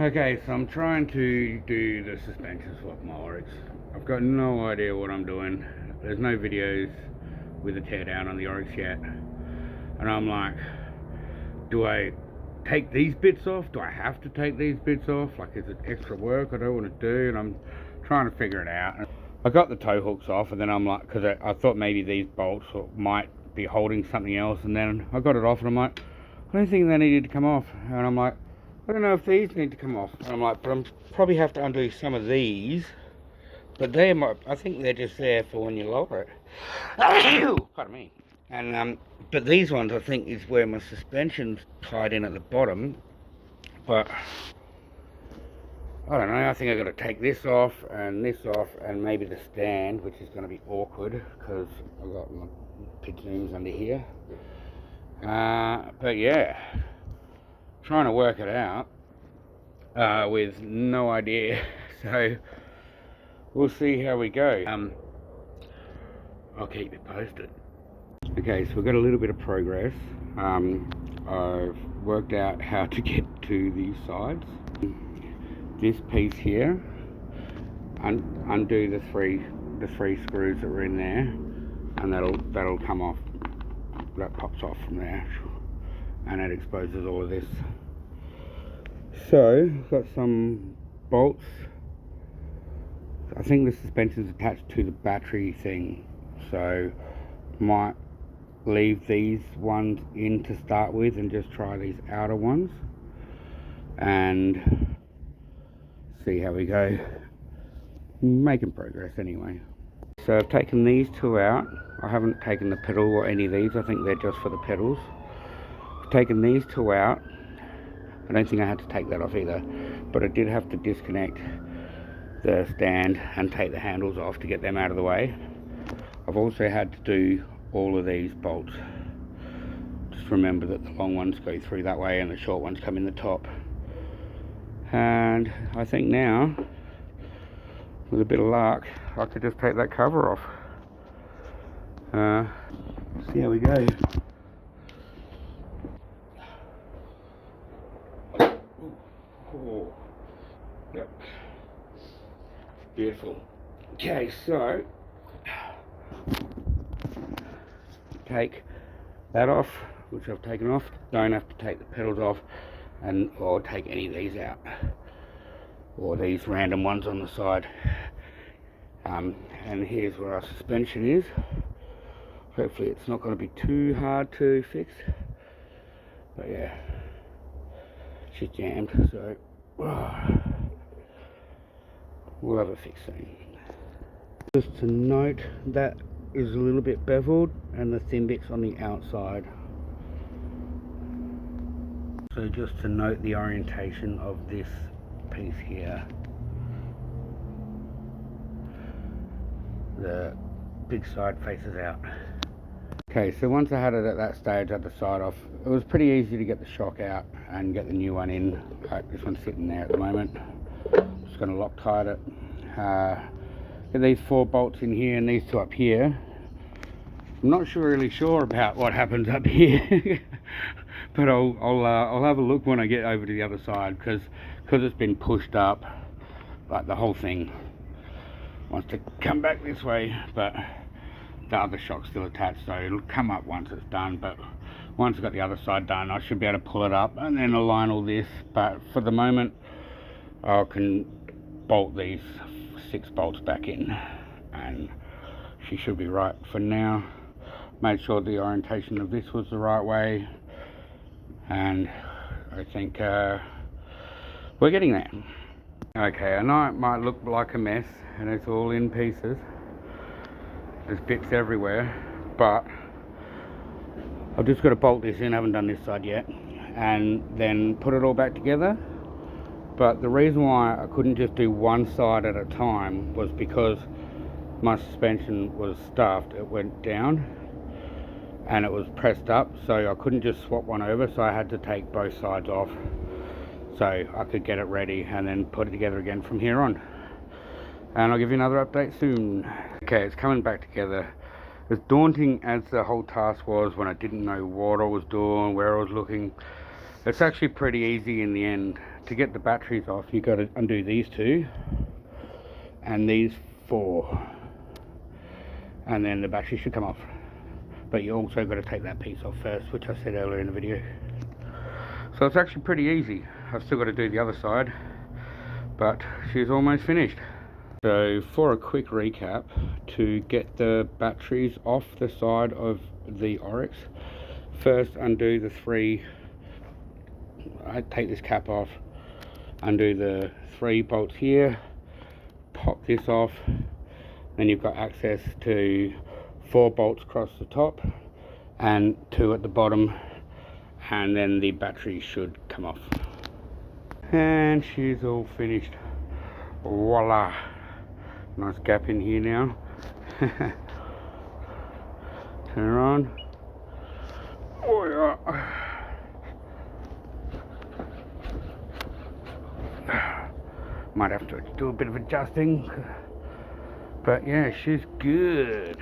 Okay, so I'm trying to do the suspension swap my oryx. I've got no idea what I'm doing. There's no videos with the teardown on the oryx yet. And I'm like, do I take these bits off? Do I have to take these bits off? Like, is it extra work I don't want to do? And I'm trying to figure it out. I got the tow hooks off, and then I'm like, because I thought maybe these bolts might be holding something else, and then I got it off, and I'm like, I don't think they needed to come off. And I'm like, I don't know if these need to come off. And I'm like, but I'm probably have to undo some of these. But I think they're just there for when you lower it. Pardon me. And but these ones I think is where my suspension's tied in at the bottom. But I don't know. I think I got to take this off, and maybe the stand, which is going to be awkward because I've got my pigeons under here. But yeah, trying to work it out with no idea. So we'll see how we go. I'll keep you posted. Okay, so we've got a little bit of progress. I've worked out how to get to these sides. This piece here, undo the three screws that were in there, and that'll come off. That pops off from there, and it exposes all of this. So, got some bolts. I think the suspension's attached to the battery thing, so might leave these ones in to start with and just try these outer ones and see how we go. Making progress anyway. So I've taken these two out. I haven't taken the pedal or any of these. I think they're just for the pedals. I've taken these two out. I don't think I had to take that off either, but I did have to disconnect the stand and take the handles off to get them out of the way. I've also had to do all of these bolts. Just remember that the long ones go through that way and the short ones come in the top. And I think now, with a bit of luck, I could just take that cover off. See how we go. Oh. Yep. Beautiful. Okay, so take that off, which I've taken off. Don't have to take the pedals off, or take any of these out, or these random ones on the side. And here's where our suspension is. Hopefully it's not going to be too hard to fix, but yeah, she's jammed, so we'll have a fix soon. Just to note, that is a little bit beveled and the thin bit's on the outside. So just to note the orientation of this piece here. The big side faces out. Okay, so once I had it at that stage, I had the side off. It was pretty easy to get the shock out and get the new one in. This one's sitting there at the moment. Just going to Loctite it. Get these 4 bolts in here and these 2 up here. I'm not really sure about what happens up here, but I'll have a look when I get over to the other side, because it's been pushed up. Like, the whole thing wants to come back this way, but the other shock's still attached, so it'll come up once it's done. But once I've got the other side done, I should be able to pull it up and then align all this. But for the moment, I can bolt these 6 bolts back in and she should be right for now. Made sure the orientation of this was the right way, and I think we're getting there. Okay, I know it might look like a mess and it's all in pieces. There's bits everywhere, but I've just got to bolt this in. I haven't done this side yet, and then put it all back together. But the reason why I couldn't just do one side at a time was because my suspension was stuffed. It went down and it was pressed up, so I couldn't just swap one over, so I had to take both sides off so I could get it ready and then put it together again from here on. And I'll give you another update soon. Okay, it's coming back together. As daunting as the whole task was when I didn't know what I was doing, where I was looking, it's actually pretty easy in the end to get the batteries off, you got to undo these two and these four, and then the battery should come off. But you also got to take that piece off first, which I said earlier in the video. So it's actually pretty easy. I've still got to do the other side, but she's almost finished. So for a quick recap, to get the batteries off the side of the Oryx, first undo the three, I take this cap off, undo the 3 bolts here, pop this off, then you've got access to 4 bolts across the top and 2 at the bottom, and then the battery should come off. And she's all finished. Voila! Nice gap in here now. Turn her on. Oh yeah. Might have to do a bit of adjusting, but yeah, she's good.